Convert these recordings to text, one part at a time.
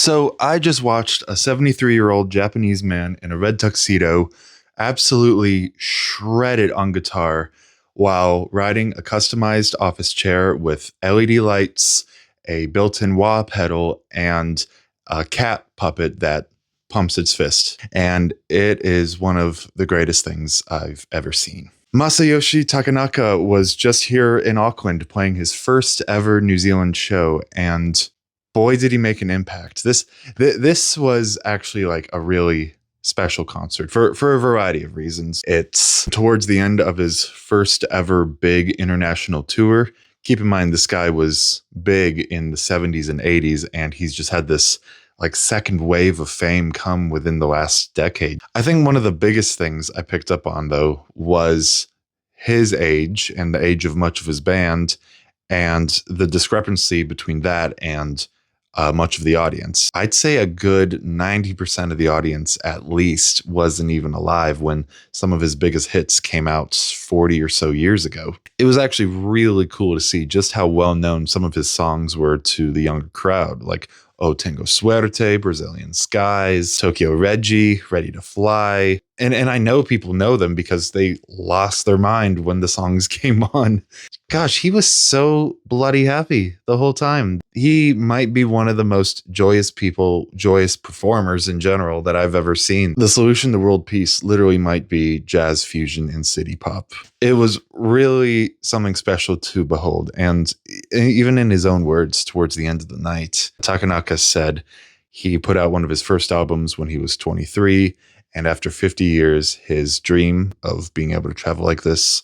So I just watched a 73-year-old Japanese man in a red tuxedo absolutely shredded on guitar while riding a customized office chair with LED lights, a built-in wah pedal, and a cat puppet that pumps its fist. And it is one of the greatest things I've ever seen. Masayoshi Takanaka was just here in Auckland playing his first ever New Zealand show, and boy, did he make an impact. This was actually like a really special concert for a variety of reasons. It's towards the end of his first ever big international tour. Keep in mind, this guy was big in the 70s and 80s, and he's just had this like second wave of fame come within the last decade. I think one of the biggest things I picked up on, though, was his age and the age of much of his band, and the discrepancy between that and much of the audience. I'd say a good 90% of the audience at least wasn't even alive when some of his biggest hits came out 40 or so years ago. It was actually really cool to see just how well known some of his songs were to the younger crowd, like O Tengo Suerte, Brazilian Skies, Tokyo Reggie, Ready to Fly. And I know people know them because they lost their mind when the songs came on. Gosh, he was so bloody happy the whole time. He might be one of the most joyous performers in general that I've ever seen. The solution to world peace literally might be jazz fusion and city pop. It was really something special to behold. And even in his own words towards the end of the night, Takanaka said he put out one of his first albums when he was 23. And after 50 years, his dream of being able to travel like this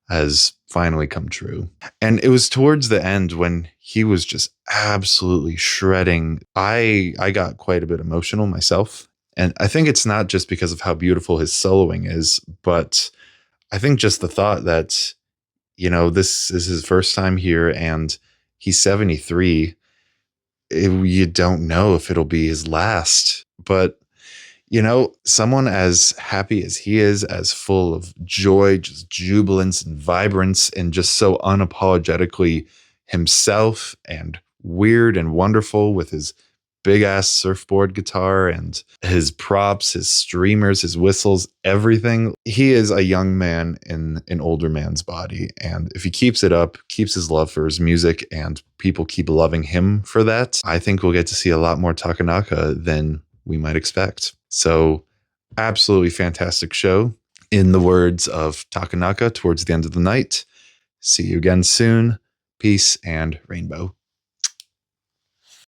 has finally come true. And it was towards the end when he was just absolutely shredding. I got quite a bit emotional myself. And I think it's not just because of how beautiful his soloing is, but I think just the thought that, this is his first time here and he's 73. You don't know if it'll be his last, but someone as happy as he is, as full of joy, just jubilance and vibrance, and just so unapologetically himself and weird and wonderful with his big ass surfboard guitar and his props, his streamers, his whistles, everything. He is a young man in an older man's body. And if he keeps it up, keeps his love for his music, and people keep loving him for that, I think we'll get to see a lot more Takanaka than we might expect. So absolutely fantastic show. In the words of Takanaka towards the end of the night, see you again soon. Peace and rainbow.